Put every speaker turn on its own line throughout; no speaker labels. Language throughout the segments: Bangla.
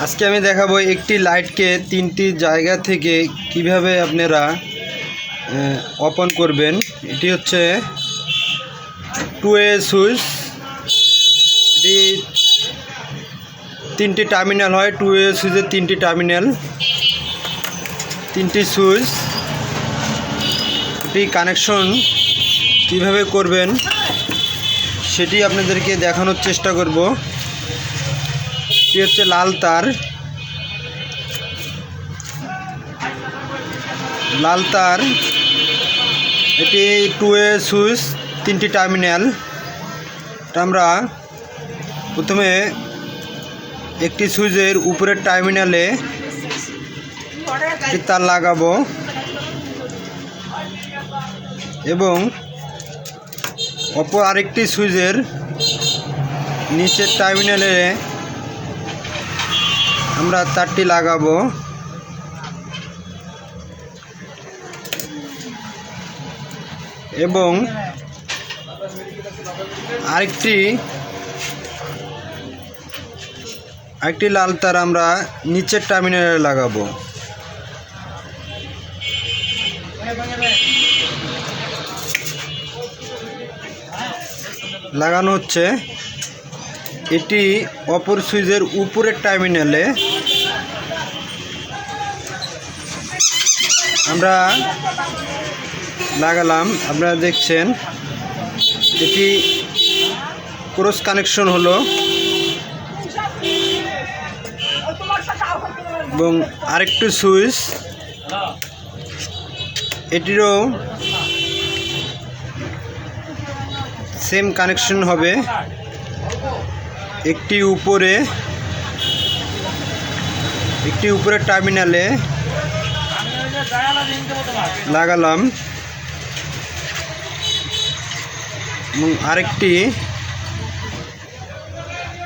আজকে আমি দেখাবো একটি লাইটকে তিনটি জায়গা থেকে কিভাবে আপনারা ওপেন করবেন। এটি হচ্ছে 2A সুইচ। এটি তিনটি টার্মিনাল হয়। 2A সুইচের তিনটি টার্মিনাল, তিনটি সুইচ। এটি কানেকশন কিভাবে করবেন সেটি আপনাদেরকে দেখানোর চেষ্টা করব। এটি হচ্ছে লাল তার। এটি 2A সুইচ, তিনটি টার্মিনাল। আমরা প্রথমে একটি সুইচের উপরের টার্মিনালে তার লাগাবো এবং অপর আরেকটি সুইচের নিচের টার্মিনালে আমরা তারটি লাগাবো এবং আরেকটি লাল তার আমরা নিচের টার্মিনালে লাগাবো। লাগানো হচ্ছে। এটি অপর সুইচের উপরের টার্মিনালে আমরা লাগালাম। আপনারা দেখছেন এটি ক্রস কানেকশন হলো এবং আরেকটি সুইচ এটিরও সেম কানেকশন হবে। একটি উপরের টার্মিনালে লাগালাম এবং আরেকটি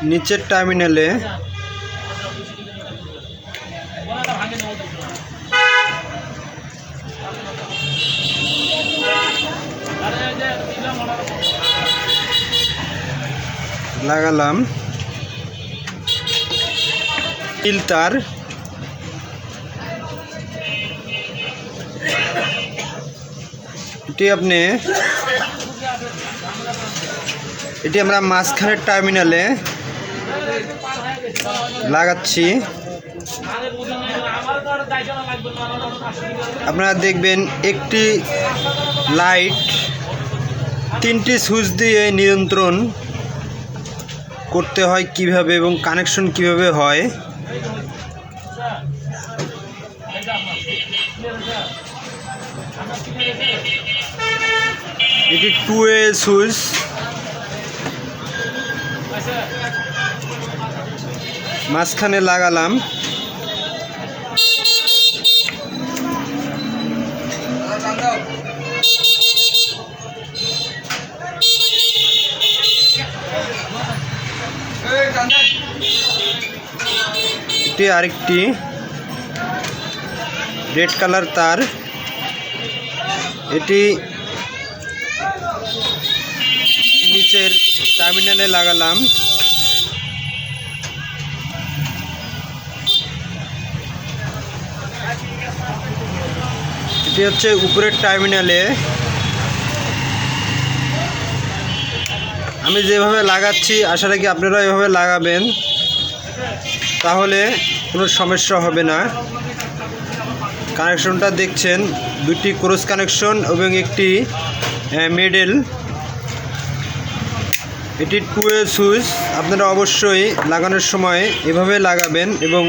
নিচের টার্মিনালে লাগালাম। তিল তার এটি আমরা মাঝখানের টার্মিনালে লাগাচ্ছি। আপনারা দেখবেন একটি লাইট তিনটি সুইচ দিয়ে নিয়ন্ত্রণ করতে হয় কিভাবে এবং কানেকশন কিভাবে হয়। এটি 2A সুইচ। মাঝখানে লাগালাম। এটি আরেকটি রেড কালার তার। এটি নিচের টার্মিনালে লাগালাম। এটি হচ্ছে উপরের টার্মিনালে। আমি যেভাবে লাগাচ্ছি আশা রাখি আপনারা এভাবে লাগাবেন, তাহলে কোনো সমস্যা হবে না। কানেকশনটা দেখছেন, দুটি ক্রস কানেকশন এবং একটি মিডল। এটি 2A সুইচ। আপনারা অবশ্যই লাগানোর সময় এভাবে লাগাবেন এবং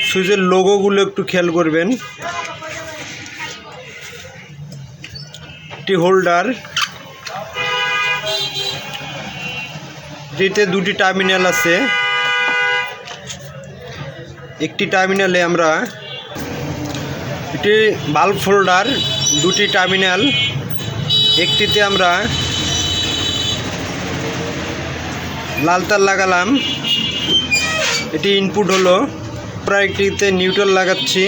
সুইচের লোগোগুলো একটু খেয়াল করবেন। একটি হোল্ডার। এটিতে দুটি টার্মিনাল আছে। একটি টার্মিনালে আমরা এটি বাল্ব হোল্ডার, দুটি টার্মিনাল। একটিতে আমরা লাল তার লাগালাম, এটি ইনপুট হলো। আমরা একটিতে নিউট্রাল লাগাচ্ছি।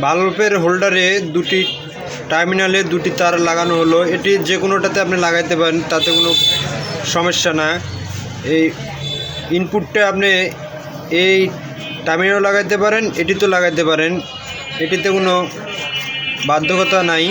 বাল্বের হোল্ডারে দুটি টার্মিনালে দুটি তার লাগানো হলো। এটি যে কোনোটাতে আপনি লাগাইতে পারেন, তাতে কোনো সমস্যা না। এই ইনপুটটা আপনি এই টার্মিনালও লাগাইতে পারেন, এটিতেও লাগাইতে পারেন, এটিতে কোনো বাধ্যকতা নাই।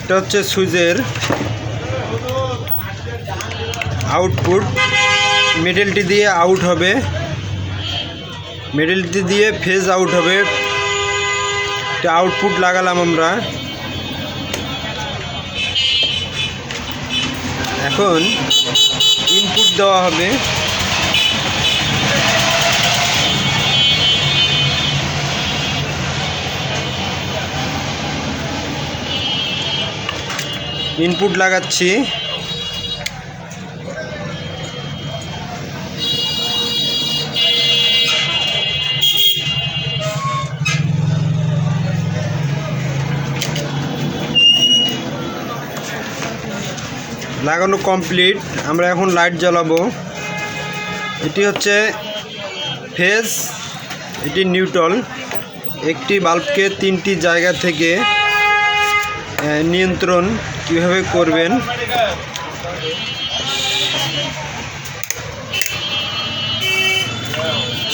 এটা হচ্ছে সুইচের আউটপুট। মিডলটি দিয়ে আউট হবে, মিডলটি দিয়ে ফেজ আউট হবে। এটা আউটপুট লাগালাম আমরা। এখন ইনপুট দেওয়া হবে। ইনপুট লাগাচ্ছি। লাগানো কমপ্লিট। আমরা এখন লাইট জ্বালাবো। এটি হচ্ছে ফেজ, এটি নিউট্রাল। একটি বাল্বকে তিনটি জায়গা থেকে নিয়ন্ত্রণ কিভাবে করবেন।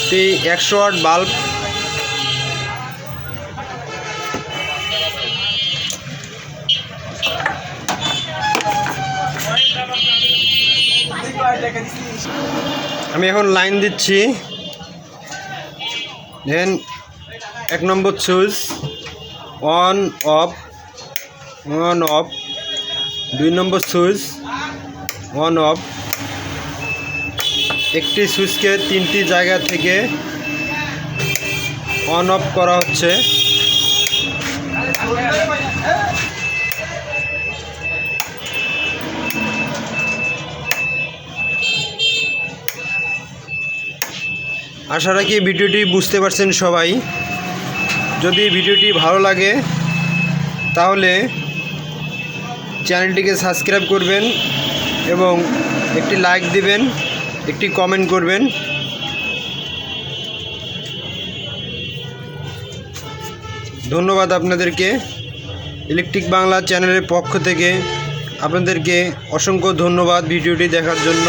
এটি 100 ওয়াট বাল্ব। আমি এখন লাইন দিচ্ছি। দেন 1 নম্বর সুইচ অন অফ, 2 নম্বর সুইচ অন অফ। একটি সুইচকে তিনটি জায়গা থেকে অন অফ করা হচ্ছে। আশা রাখি ভিডিওটি বুঝতে পারছেন সবাই। যদি ভিডিওটি ভালো লাগে তাহলে চ্যানেলটিকে সাবস্ক্রাইব করবেন এবং একটি লাইক দিবেন, একটি কমেন্ট করবেন। ধন্যবাদ আপনাদেরকে। ইলেকট্রিক বাংলা চ্যানেলের পক্ষ থেকে আপনাদেরকে অসংখ্য ধন্যবাদ ভিডিওটি দেখার জন্য।